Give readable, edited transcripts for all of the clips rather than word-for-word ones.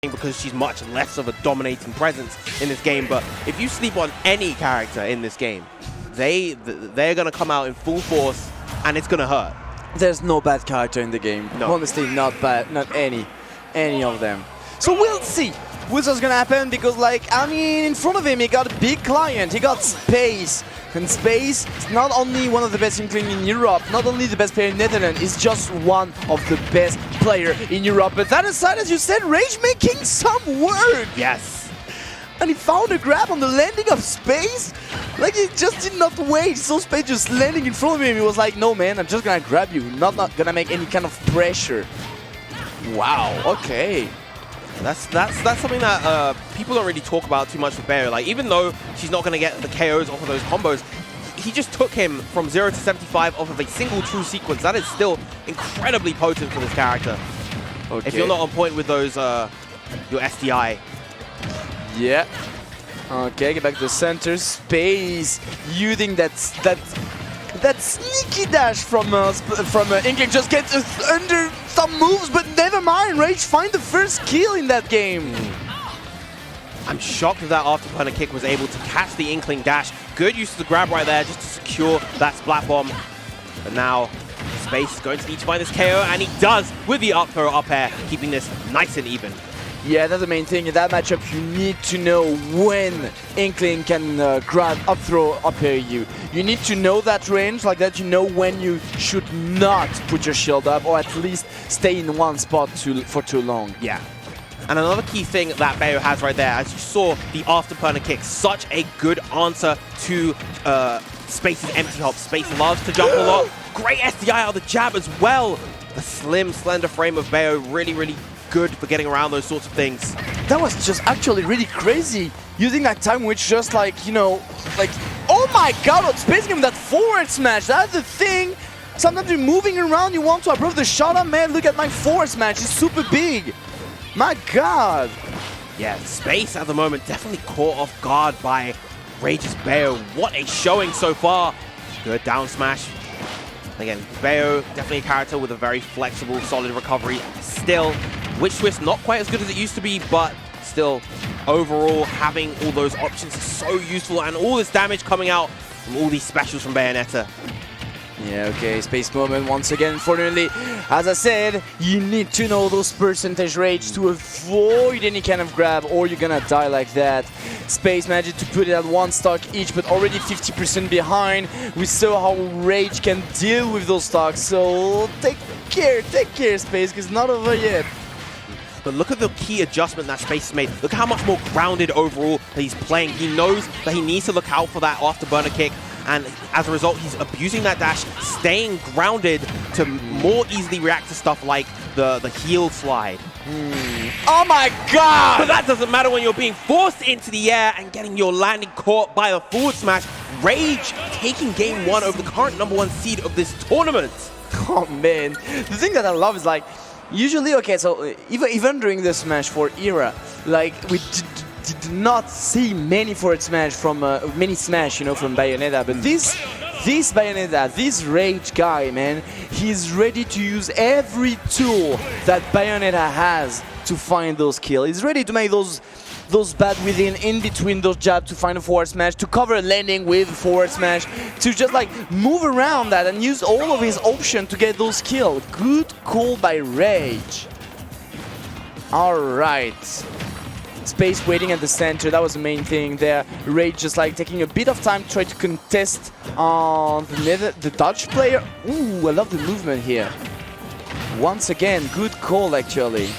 because she's much less of a dominating presence in this game. But if you sleep on any character in this game, they're going to come out in full force, and it's going to hurt. There's no bad character in the game. No. Honestly, not bad. Not any of them. So we'll see what's going to happen, because, like, I mean, in front of him, he got a big client. He got Space. And Space is not only one of the best Inkling in Europe, not only the best player in Netherlands, he's just one of the best player in Europe. But that aside, as you said, Rage making some work. Yes. And he found a grab on the landing of Space. Like, he just did not wait. He saw Space just landing in front of him. He was like, no, man, I'm just gonna grab you. Not gonna make any kind of pressure. Wow, okay. That's something that people don't really talk about too much with Bayo. Like, even though she's not going to get the KOs off of those combos, he just took him from 0 to 75 off of a single true sequence. That is still incredibly potent for this character. Okay. If you're not on point with those, your SDI. Yeah. Okay, get back to the center. Space using that sneaky dash from Inkling. Just gets under some moves, but never mind. Rage find the first kill in that game. I'm shocked that afterburner kick was able to catch the Inkling dash. Good use of the grab right there just to secure that splat bomb. But now Space is going to need to find this KO, and he does with the up throw up air, keeping this nice and even. Yeah, that's the main thing. In that matchup, you need to know when Inkling can grab up throw up air you. You need to know that range, like that you know when you should not put your shield up, or at least stay in one spot for too long. Yeah. And another key thing that Bayo has right there, as you saw, the afterburner kick, such a good answer to Space's empty hop. Space loves to jump a lot. Great SDI out of the jab as well. The slim, slender frame of Bayo really good for getting around those sorts of things. That was just actually really crazy. Using that time which just like, you know, like, oh my god, Space game that forward smash. That's the thing. Sometimes you're moving around, you want to approve the showdown, man. Look at my forward smash, it's super big. My god. Yeah, Space at the moment definitely caught off guard by Rage's Bayo. What a showing so far. Good down smash. Again, Bayo, definitely a character with a very flexible, solid recovery. Still, Witch Twist not quite as good as it used to be, but still, overall, having all those options is so useful, and all this damage coming out from all these specials from Bayonetta. Yeah, okay, Space moment once again. Fortunately, as I said, you need to know those percentage Rage to avoid any kind of grab, or you're gonna die like that. Space managed to put it at one stock each, but already 50% behind. We saw how Rage can deal with those stocks, so take care, Space, because not over yet. But look at the key adjustment that Space has made. Look how much more grounded overall that he's playing. He knows that he needs to look out for that afterburner kick, and as a result, he's abusing that dash, staying grounded to more easily react to stuff like the heel slide. Oh my god! But that doesn't matter when you're being forced into the air and getting your landing caught by a forward smash. Rage taking game one over the current #1 seed of this tournament. Oh man, the thing that I love is like, usually, okay, so even during the Smash 4 era, like, we did not see many forward smash from, many smash, you know, from Bayonetta, but this Bayonetta, this Rage guy, man, he's ready to use every tool that Bayonetta has to find those kills. He's ready to make those bad within in between those jabs to find a forward smash, to cover a landing with forward smash, to just like move around that and use all of his options to get those kills. Good call by Rage. Alright. Space waiting at the center, that was the main thing there. Rage just like taking a bit of time to try to contest on the Dutch player. Ooh, I love the movement here. Once again, good call actually.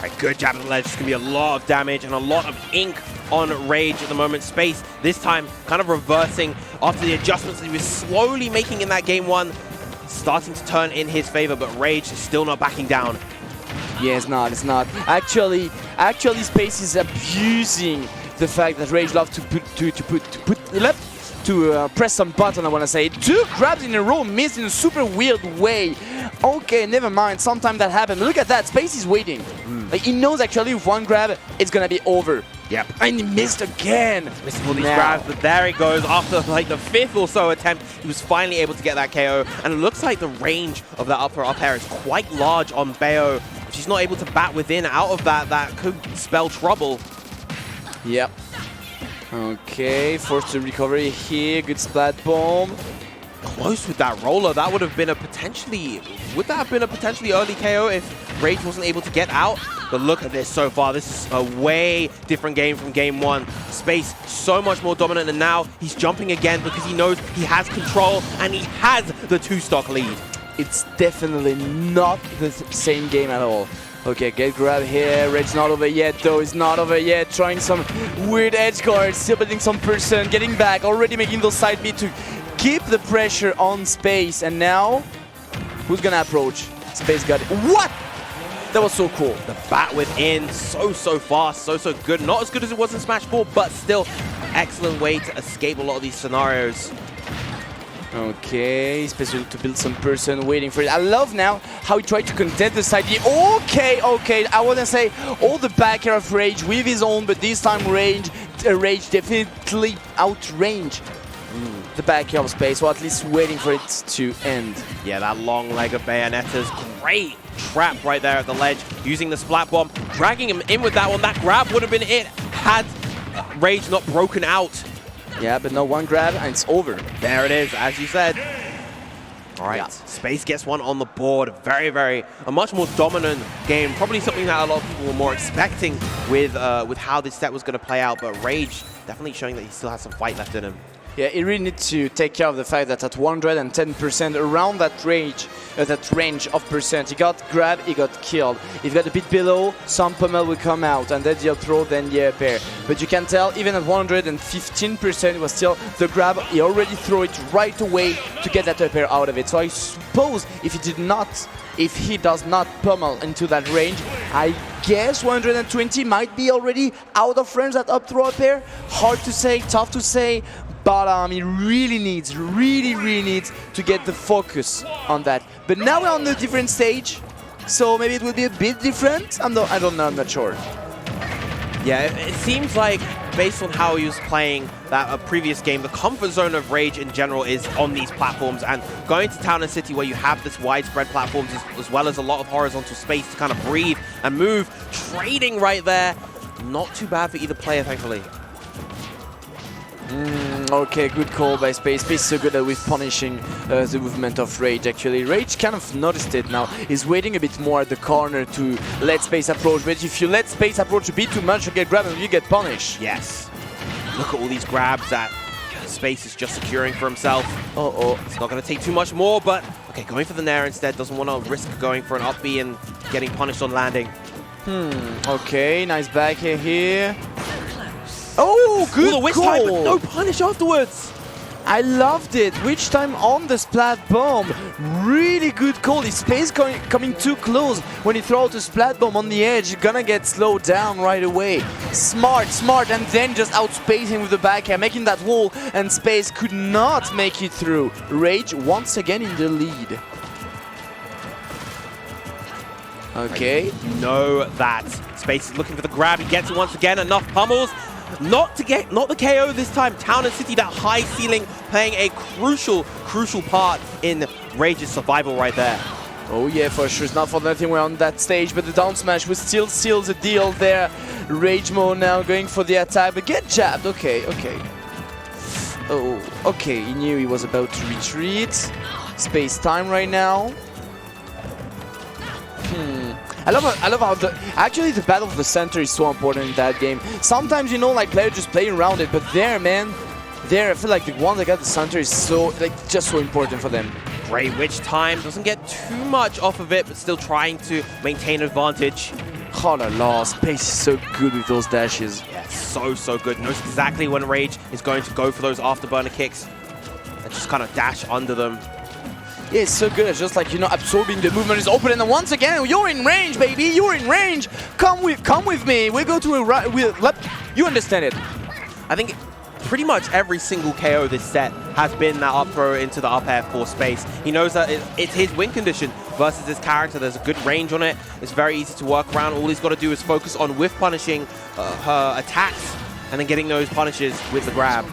Right, good jab at the ledge. It's going to be a lot of damage and a lot of ink on Rage at the moment. Space, this time, kind of reversing after the adjustments that he was slowly making in that game one, starting to turn in his favor, but Rage is still not backing down. Yeah, it's not. Actually, Space is abusing the fact that Rage loves to press some button, I want to say. 2 grabs in a row, missed in a super weird way. Okay, never mind. Sometimes that happens. Look at that. Space is waiting. Like, he knows actually with one grab, it's going to be over. Yep. And he missed again. Missing all these grabs, but there it goes. After like the 5th or so attempt, he was finally able to get that KO. And it looks like the range of that up throw up air is quite large on Bayo. If she's not able to bat within out of that, that could spell trouble. Yep. Okay, forced to recovery here. Good splat bomb. Close with that roller. That would have been a potentially... Would that have been a potentially early KO if Rage wasn't able to get out? But look at this so far. This is a way different game from game one. Space so much more dominant, and now he's jumping again because he knows he has control and he has the 2-stock lead. It's definitely not the same game at all. Okay, get grab here. Rage's not over yet, though. It's not over yet. Trying some weird edge guards, still building some person, getting back, already making those side B to keep the pressure on Space. And now, who's gonna approach? Space got it. What? That was so cool. The bat within, so fast, so good. Not as good as it was in Smash 4, but still excellent way to escape a lot of these scenarios. Okay, especially to build some person, waiting for it. I love now how he tried to contest the side B. Okay, I wouldn't say all the back air of Rage with his own, but this time Rage definitely outrange the back air of Space, or at least waiting for it to end. Yeah, that long leg of Bayonetta's great trap right there at the ledge, using the splat bomb, dragging him in with that one. That grab would have been it had Rage not broken out. Yeah, but no, one grab and it's over. There it is, as you said. All right, yeah. Space gets one on the board. A much more dominant game. Probably something that a lot of people were more expecting with how this set was going to play out. But Rage definitely showing that he still has some fight left in him. Yeah, he really needs to take care of the fact that at 110%, around that range of percent, he got grabbed, he got killed. If he got a bit below, some pummel will come out, and then the up throw, then the up air. But you can tell, even at 115%, it was still the grab. He already threw it right away to get that up air out of it. So I suppose if he does not pummel into that range, I guess 120 might be already out of range, that up throw up air. Hard to say, tough to say. But he really needs to get the focus on that. But now we're on a different stage, so maybe it will be a bit different. I don't know, I'm not sure. Yeah, it seems like, based on how he was playing that previous game, the comfort zone of Rage in general is on these platforms, and going to Town and City where you have this widespread platforms as well as a lot of horizontal space to kind of breathe and move, trading right there. Not too bad for either player, thankfully. Okay, good call by Space. Space is so good with punishing the movement of Rage, actually. Rage kind of noticed it now. He's waiting a bit more at the corner to let Space approach. But if you let Space approach a bit too much, you get grabbed and you get punished. Yes. Look at all these grabs that Space is just securing for himself. It's not going to take too much more, but okay, going for the Nair instead. Doesn't want to risk going for an up B and getting punished on landing. Okay, nice back air here. Oh, good the call! Time, but no punish afterwards. I loved it. Which time on the splat bomb. Really good call. If Space coming too close, when he throws a splat bomb on the edge, you're gonna get slowed down right away. Smart, and then just outspacing with the back air, making that wall, and Space could not make it through. Rage once again in the lead. Okay. You know that Space is looking for the grab. He gets it once again. Enough pummels. Not the KO this time. Town and City, that high ceiling, playing a crucial part in Rage's survival right there. Oh yeah, for sure. It's not for nothing we're on that stage, but the down smash will still seal the deal there. Rage mode now going for the attack, but get jabbed. Okay. Oh, okay. He knew he was about to retreat. Space time right now. I love how actually the battle of the center is so important in that game. Sometimes, you know, like players just play around it, but there, man, I feel like the one that got the center is so, just so important for them. Grey Witch time, doesn't get too much off of it, but still trying to maintain advantage. Oh la la, Space is so good with those dashes. Yeah, so good. Knows exactly when Rage is going to go for those afterburner kicks and just kind of dash under them. Yeah, it's so good. It's just like, you know, absorbing the movement is open, and then once again, you're in range, baby. You're in range. Come with me. We go to a right. You understand it. I think pretty much every single KO this set has been that up throw into the up air for Space. He knows that it's his win condition versus his character. There's a good range on it. It's very easy to work around. All he's got to do is focus on whiff punishing her attacks and then getting those punishes with the grab.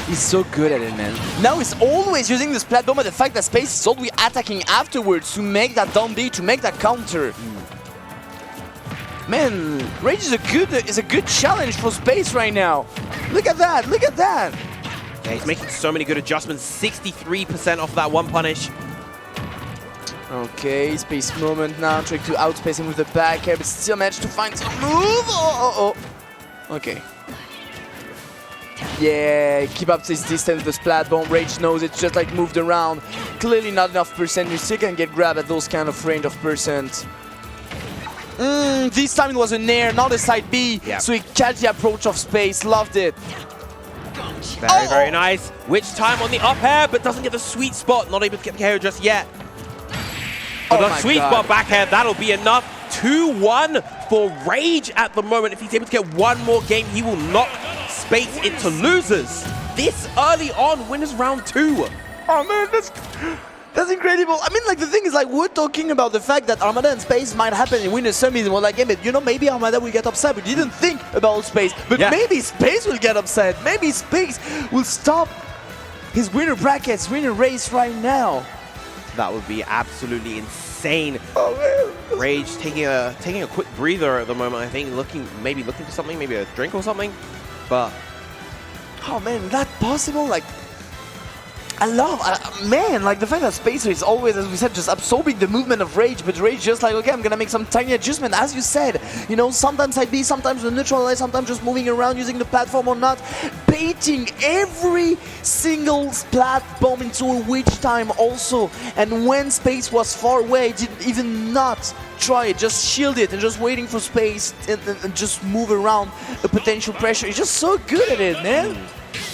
He's so good at it, man. Now he's always using the splat bomb, but the fact that Space is always attacking afterwards to make that down B, to make that counter. Man, Rage is a good challenge for Space right now. Look at that, look at that. Yeah, he's making so many good adjustments. 63% off that one punish. Okay, Space moment now, trying to outspace him with the back air, but still managed to find some move. Oh. Okay. Yeah, keep up this distance with the splat bomb. Rage knows it's just like moved around. Clearly not enough percent. You still can get grabbed at those kind of range of percent. This time it was a nair, not a side B. Yep. So he catch the approach of Space. Loved it. Very nice. Witch time on the up air, but doesn't get the sweet spot. Not able to get the KO just yet. But the sweet spot back air, that'll be enough. 2-1 for Rage at the moment. If he's able to get one more game, he will knock Space into losers. This early on, winners round 2. Oh man, that's incredible. I mean, like, the thing is, like, we're talking about the fact that Armada and Space might happen in Winner's Summit, and we're like, yeah, but you know, maybe Armada will get upset. We didn't think about Space, but maybe Space will get upset. Maybe Space will stop his winner brackets, winner race right now. That would be absolutely insane. Oh man. Rage taking a quick breather at the moment. I think maybe looking for something, maybe a drink or something. But oh man, is that possible? Like, I love, man, like the fact that Spacer is always, as we said, just absorbing the movement of Rage, but Rage just like, okay, I'm gonna make some tiny adjustment, as you said, you know, sometimes side B, sometimes the neutral line, sometimes just moving around using the platform or not, baiting every single splat bomb into a witch time also, and when Space was far away, didn't even not try it, just shield it and just waiting for Space and just move around the potential pressure. He's just so good at it, man.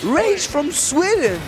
Rage from Sweden.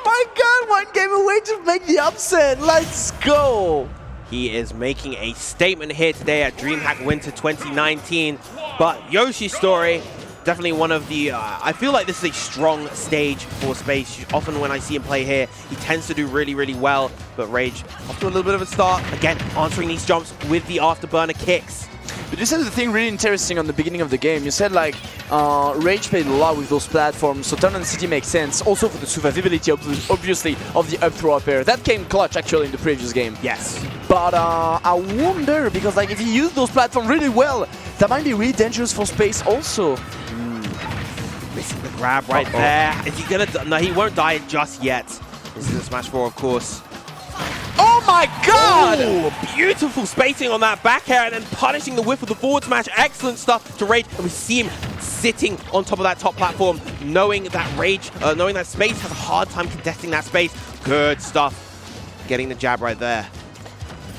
My God, one game away to make the upset. Let's go. He is making a statement here today at DreamHack Winter 2019. But Yoshi's story, definitely one of the... I feel like this is a strong stage for Space. Often when I see him play here, he tends to do really, really well. But Rage, off to a little bit of a start. Again, answering these jumps with the afterburner kicks. But you said the thing really interesting on the beginning of the game. You said like Rage played a lot with those platforms, so turn on city makes sense. Also for the survivability, obviously, of the up throw up air. That came clutch actually in the previous game. Yes. But I wonder, because like if you use those platforms really well, that might be really dangerous for Space also. Missing the grab right there. Is he gonna? No, he won't die just yet. This is a Smash 4, of course. Oh my God! Ooh, beautiful spacing on that back air and then punishing the whiff of the forward smash. Excellent stuff to Rage. And we see him sitting on top of that top platform, knowing that Space has a hard time contesting that space. Good stuff. Getting the jab right there.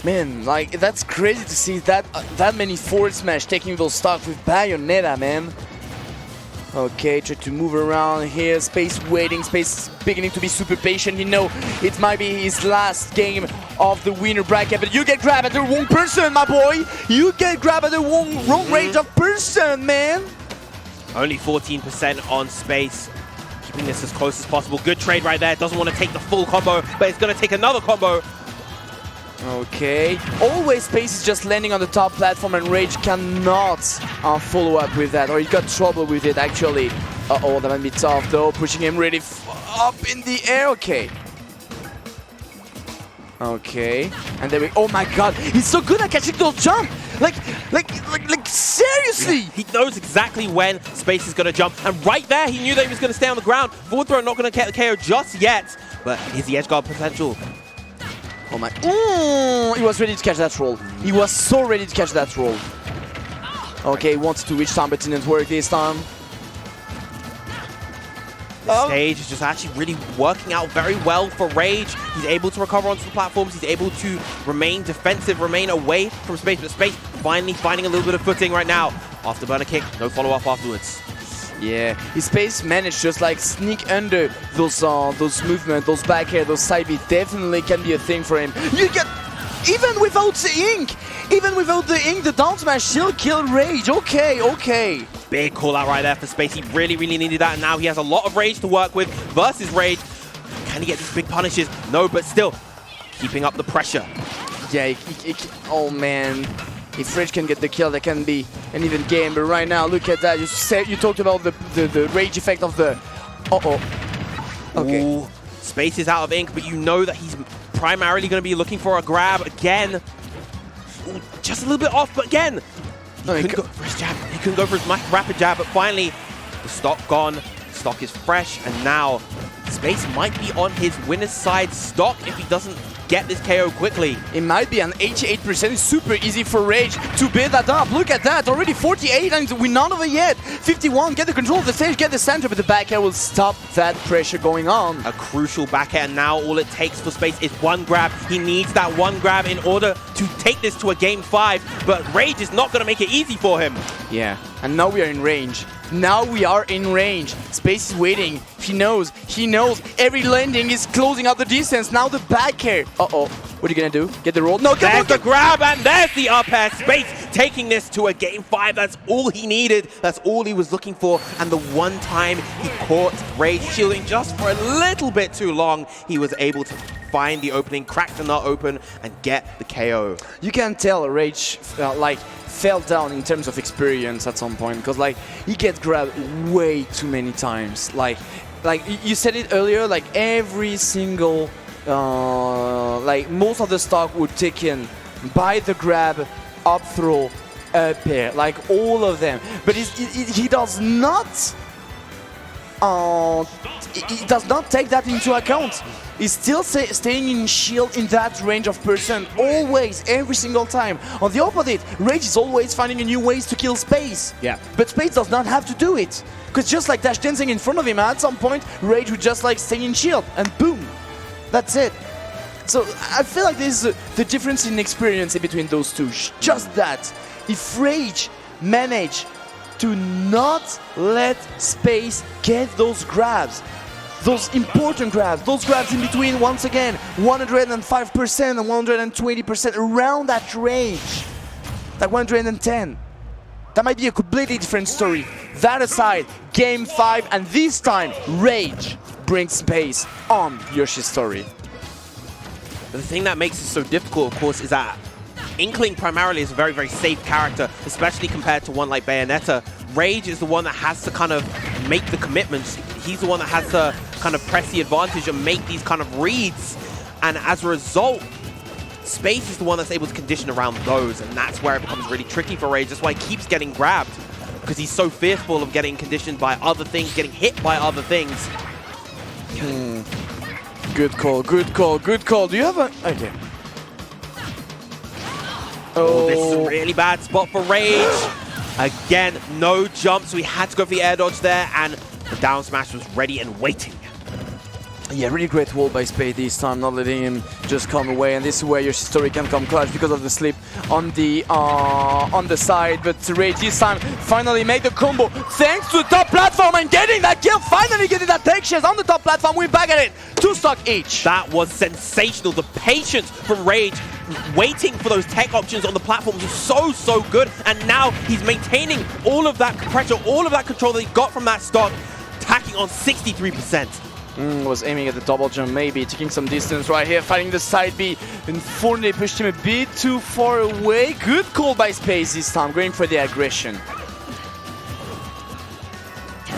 Man, like, that's crazy to see that many forward smash taking those stocks with Bayonetta, man. Okay, try to move around here. Space waiting. Space beginning to be super patient. You know, it might be his last game of the winner bracket, but you get grabbed at the wrong person, my boy. You get grabbed at the wrong range of person, man. Only 14% on Space. Keeping this as close as possible. Good trade right there. Doesn't want to take the full combo, but it's going to take another combo. Okay, always Space is just landing on the top platform and Rage cannot follow up with that, or he got trouble with it actually. Uh-oh, that might be tough though, pushing him really up in the air. Okay. Okay, and there we, oh my God, he's so good at catching those jumps. Like seriously. Yeah, he knows exactly when Space is going to jump, and right there he knew that he was going to stay on the ground. Forward throw not going to get the KO just yet, but here's the edge guard potential. Oh my, he was ready to catch that roll. He was so ready to catch that roll. Okay, he wanted to reach time, but didn't work this time. The stage is just actually really working out very well for Rage. He's able to recover onto the platforms. He's able to remain defensive, remain away from Space, but Space finally finding a little bit of footing right now. Afterburner kick, no follow-up afterwards. Yeah, his Space managed just like sneak under those movements, those back air, those side B. Definitely can be a thing for him. You get, even without the ink, the down smash still killed Rage. Okay. Big call out right there for Space. He really, really needed that, and now he has a lot of Rage to work with versus Rage. Can he get these big punishes? No, but still keeping up the pressure. Yeah, oh man. If Rage can get the kill, that can be an even game. But right now, look at that. You talked about the Rage effect of the... Okay. Ooh, Space is out of ink, but you know that he's primarily going to be looking for a grab again. Ooh, just a little bit off, but again, he couldn't go for his jab. He couldn't go for his rapid jab, but finally, the stock gone. Stock is fresh, and now Space might be on his winner's side stock if he doesn't get this KO quickly. It might be an 88%. It's super easy for Rage to build that up. Look at that, already 48 and we're not over yet. 51, get the control of the stage, get the center, but the back air will stop that pressure going on. A crucial back air. Now all it takes for Space is one grab. He needs that one grab in order to take this to a game 5, but Rage is not going to make it easy for him. Yeah, and now we are in range. Now we are in range. Space is waiting. He knows. Every landing is closing out the distance. Now the back air. Uh-oh. What are you going to do? Get the roll? No, there's the grab, and there's the up air. Space taking this to a game 5. That's all he needed. That's all he was looking for. And the one time he caught Rage shielding just for a little bit too long, he was able to find the opening, crack the nut open, and get the KO. You can tell Rage fell down in terms of experience at some point, because he gets grabbed way too many times. Like you said it earlier, every single most of the stock would take in by the grab, up throw, up air, all of them. But he does not take that into account. He's still staying in shield in that range of percent, always, every single time. On the opposite, Rage is always finding new ways to kill Space. Yeah. But Space does not have to do it. Because just like dash dancing in front of him, at some point, Rage would just stay in shield, and boom, that's it. So I feel like this is the difference in experience in between those two. Just that. If Rage managed to not let Space get those grabs, those important grabs, those grabs in between, once again, 105% and 120%, around that range, 110. That might be a completely different story. That aside, game 5, and this time, Rage brings Space on Yoshi's story. The thing that makes it so difficult, of course, is that Inkling primarily is a very, very safe character, especially compared to one like Bayonetta. Rage is the one that has to kind of make the commitments. He's the one that has to kind of press the advantage and make these kind of reads. And as a result, Space is the one that's able to condition around those, and that's where it becomes really tricky for Rage. That's why he keeps getting grabbed, because he's so fearful of getting conditioned by other things, getting hit by other things. Good call, good call, good call. Do you have a... Okay. Oh, this is a really bad spot for Rage. Again, no jump, so he had to go for the air dodge there, and the down smash was ready and waiting. Yeah, really great wall by Space this time, not letting him just come away, and this is where Yoshi's story can come clutch because of the slip on the side. But Rage this time finally made the combo thanks to the top platform and getting that kill, finally getting that take shares on the top platform. We're back at it, 2 stock each. That was sensational. The patience from Rage, waiting for those tech options on the platform was so good, and now he's maintaining all of that pressure, all of that control that he got from that stock, tacking on 63%. Was aiming at the double jump, maybe taking some distance right here, fighting the side B. Unfortunately, pushed him a bit too far away. Good call by Space this time, going for the aggression.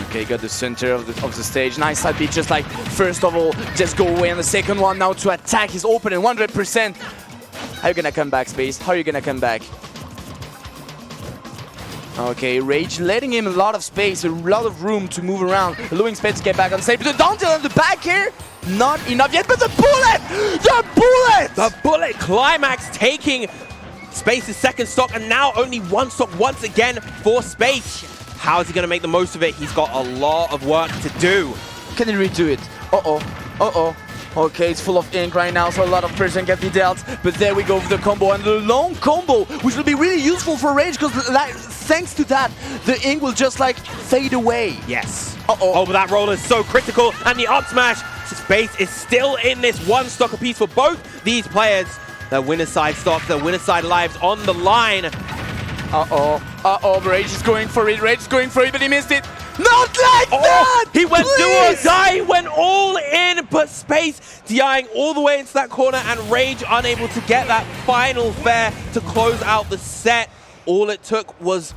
Okay, got the center of the stage. Nice side B, just first of all, just go away on the second one. Now to attack his opponent 100%. How are you gonna come back, Space? How are you gonna come back? Okay, Rage letting him a lot of space, a lot of room to move around, allowing Space to get back on stage. But the down tilt on the back here, not enough yet, but the bullet! The bullet! The bullet climax taking Space's second stock, and now only 1 stock once again for Space. How is he going to make the most of it? He's got a lot of work to do. Can he redo it? Uh-oh. Okay, it's full of ink right now, so a lot of pressure can be dealt. But there we go with the combo, and the long combo, which will be really useful for Rage, because thanks to that, the ink will just fade away. Yes. Oh, but that roll is so critical, and the up smash. Space is still in this 1 stock apiece for both these players. Their winner's side stocks, their winner's side lives on the line. Rage is going for it, but he missed it. Not like that! He went do or die, he went all in, but Space DIing all the way into that corner, and Rage unable to get that final fair to close out the set. All it took was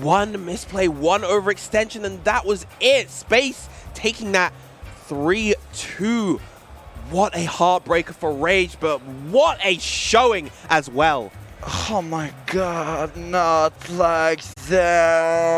1 misplay, 1 overextension, and that was it. Space taking that 3-2. What a heartbreaker for Rage, but what a showing as well. Oh my god, not like that.